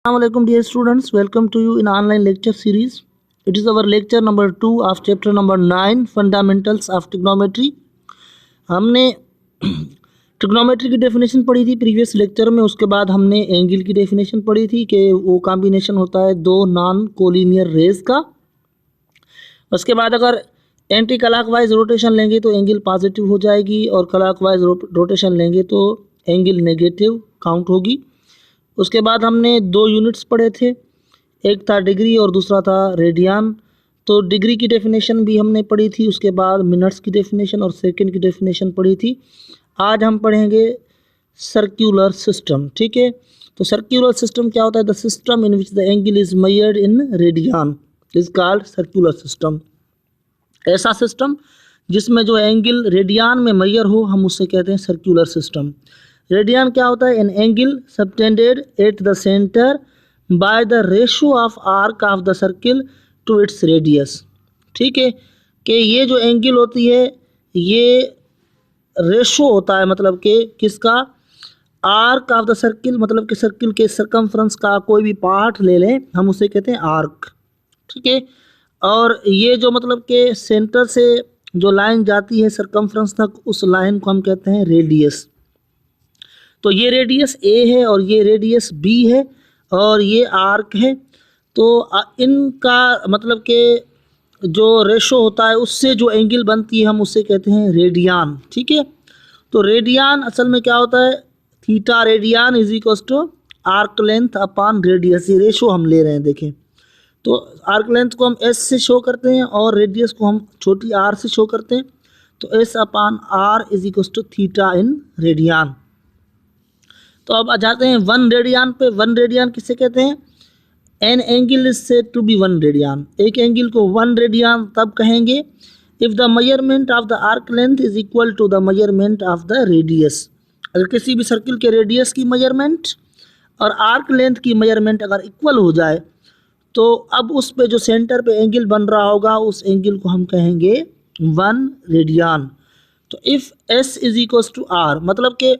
Assalamualaikum dear students, welcome to you in online lecture series. It is our lecture number 2 of chapter number 9 fundamentals of trigonometry. हमने trigonometry की definition पढ़ी थी previous lecture में। उसके बाद हमने angle की डेफिनेशन पढ़ी थी कि वो कॉम्बिनेशन होता है दो नॉन कोलिनियर रेज का। उसके बाद अगर एंटी क्लॉकवाइज रोटेशन लेंगे तो एंगल पॉजिटिव हो जाएगी और क्लॉकवाइज रोटेशन लेंगे तो एंगल नेगेटिव काउंट होगी। उसके बाद हमने दो यूनिट्स पढ़े थे, एक था डिग्री और दूसरा था रेडियन। तो डिग्री की डेफिनेशन भी हमने पढ़ी थी, उसके बाद मिनट्स की डेफिनेशन और सेकंड की डेफिनेशन पढ़ी थी। आज हम पढ़ेंगे सर्कुलर सिस्टम। ठीक है, तो सर्कुलर सिस्टम क्या होता है? The system in which the angle is measured in radian is called circular system. ऐसा सिस्टम जिसमें जो एंगल रेडियन में मेजर हो हम उससे कहते हैं सर्कुलर सिस्टम। रेडियन क्या होता है? An angle subtended at the centre by the ratio of arc of the circle to its radius. ठीक है, कि ये जो एंगल होती है ये रेशो होता है, मतलब कि किसका? आर्क ऑफ द सर्किल, मतलब कि सर्किल के सर्कमफ्रेंस का कोई भी पार्ट ले लें हम उसे कहते हैं आर्क। ठीक है, और ये जो मतलब कि सेंटर से जो लाइन जाती है सर्कमफ्रेंस तक उस लाइन को हम कहते हैं रेडियस। तो ये रेडियस ए है और ये रेडियस बी है और ये आर्क है। तो इनका मतलब कि जो रेशो होता है उससे जो एंगल बनती है हम उससे कहते हैं रेडियन। ठीक है, तो रेडियन असल में क्या होता है? Theta radian is equals to arc length upon radius. ये रेशो हम ले रहे हैं, देखें तो आर्क लेंथ को हम एस से शो करते हैं और रेडियस को हम छोटी आर से शो करते हैं। तो S upon R is equals to theta in radian. तो अब आ जाते हैं वन रेडियन पे। वन रेडियन किसे कहते हैं? An angle is said to be one radian. एक एंगल को वन रेडियन तब कहेंगे if the measurement of the arc length is equal to the measurement of the radius. अगर किसी भी सर्किल के रेडियस की मेजरमेंट और आर्क लेंथ की मेजरमेंट अगर इक्वल हो जाए तो अब उस पे जो सेंटर पे एंगल बन रहा होगा उस एंगल को हम कहेंगे वन रेडियन। तो if S is equal to R, मतलब कि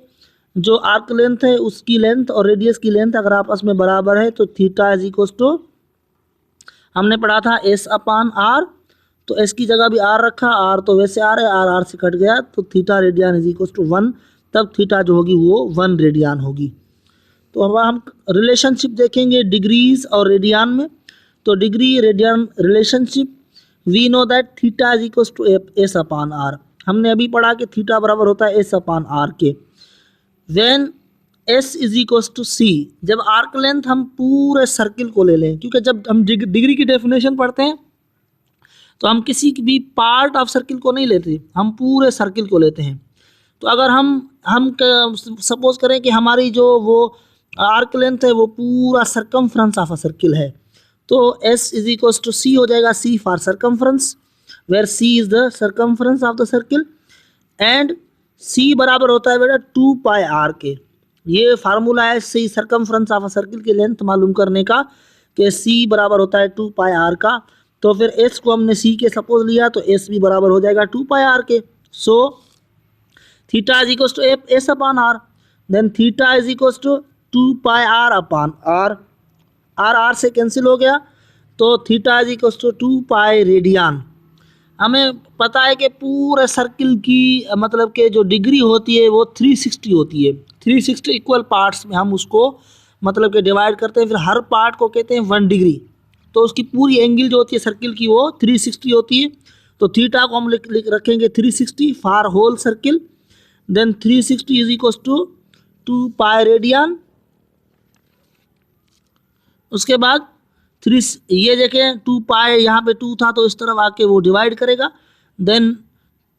जो आर्क लेंथ है उसकी लेंथ और रेडियस की लेंथ अगर आपस में बराबर है तो थीटा इज इक्वल टू, हमने पढ़ा था एस अपॉन आर, तो एस की जगह भी आर रखा, आर तो वैसे आर है, आर आर से कट गया तो theta radian is equal to one. तब थीटा जो होगी वो वन रेडियन होगी। तो अब हम रिलेशनशिप देखेंगे डिग्रीज और रेडियन में। तो degree radian relationship, we know that theta is equal to S upon R. हमने अभी पढ़ा कि थीटा बराबर होता है एस अपॉन आर के। When S is equals to C, जब आर्क लेंथ हम पूरे सर्किल को ले लें, क्योंकि जब हम डिग्री की डेफिनेशन पढ़ते हैं तो हम किसी भी पार्ट ऑफ सर्किल को नहीं लेते, हम पूरे सर्किल को लेते हैं। तो अगर हम सपोज करें कि हमारी जो वो आर्क लेंथ है वो पूरा सर्कमफ्रेंस ऑफ अ सर्किल है, तो S is equals to C हो जाएगा, C for circumference, where C is the circumference of the circle and C बराबर होता है बेटा 2 पाई आर के। ये फार्मूला है सी सर्कमफ्रेंस ऑफ अ सर्किल की लेंथ मालूम करने का कि C बराबर होता है 2 पाई आर का। तो फिर S को हमने C के सपोज लिया तो S भी बराबर हो जाएगा 2 पाई आर के। So theta is equals to S upon R, then theta is equals to 2 pi R upon R, R R से कैंसिल हो गया तो theta is equals to 2 pi radian. हमें पता है कि पूरे सर्किल की मतलब कि जो डिग्री होती है वो 360 होती है। 360 इक्वल पार्ट्स में हम उसको मतलब कि डिवाइड करते हैं, फिर हर पार्ट को कहते हैं 1 डिग्री। तो उसकी पूरी एंगल जो होती है सर्किल की वो 360 होती है। तो थीटा को हम लिख रखेंगे 360 for whole circle, then 360 is equal to 2 pi radian. उसके बाद ये देखें 2 पाई, यहाँ पे 2 था तो इस तरफ आके वो डिवाइड करेगा, then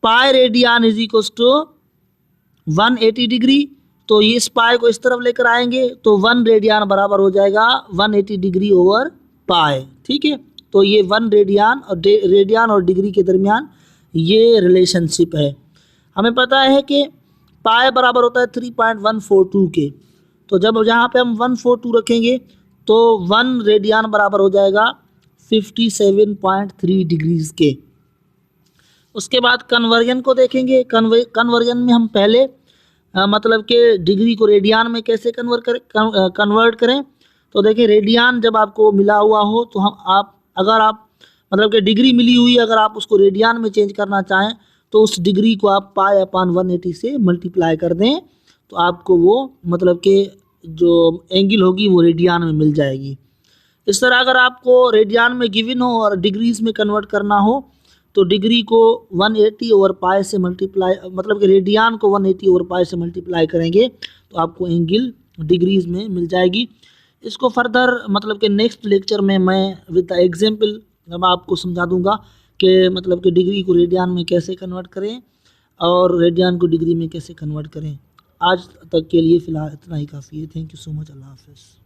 pi radian is equal to 180 degree. तो इस पाई को इस तरफ लेकर आएंगे तो 1 रेडियन बराबर हो जाएगा 180 डिग्री ओवर पाई। ठीक है, तो ये 1 रेडियन और डिग्री के दरमियान ये रिलेशनशिप है। हमें पता है कि पाई बराबर होता है 3.142 के। तो जब यहाँ पे हम 142 रखेंगे तो 1 रेडियन बराबर हो जाएगा 57.3 डिग्रीज के। उसके बाद कन्वर्जन को देखेंगे। कन्वर्जन में हम पहले मतलब कि डिग्री को रेडियन में कैसे कन्वर्ट करें। तो देखिए रेडियन जब आपको मिला हुआ हो तो अगर आप मतलब कि डिग्री मिली हुई अगर आप उसको रेडियन में चेंज करना चाहें तो उस डिग्री को आप पाई अपॉन 180 से मल्टीप्लाई कर दें तो आपको वो मतलब कि जो एंगल होगी वो रेडियन में मिल जाएगी। इस तरह अगर आपको रेडियन में गिवन हो और डिग्रीज में कन्वर्ट करना हो तो डिग्री को 180 ओवर पाई से मल्टीप्लाई मतलब कि रेडियन को 180 ओवर पाई से मल्टीप्लाई करेंगे तो आपको एंगल डिग्रीज में मिल जाएगी। इसको फर्दर मतलब कि नेक्स्ट लेक्चर में मैं विद द एग्जांपल मैं आपको समझा दूंगा कि मतलब कि डिग्री को रेडियन में कैसे कन्वर्ट करें और रेडियन को डिग्री में कैसे कन्वर्ट करें। आज तक के लिए फ़िलहाल इतना ही काफ़ी है। Thank you so much. अल्लाह हाफ़िज़।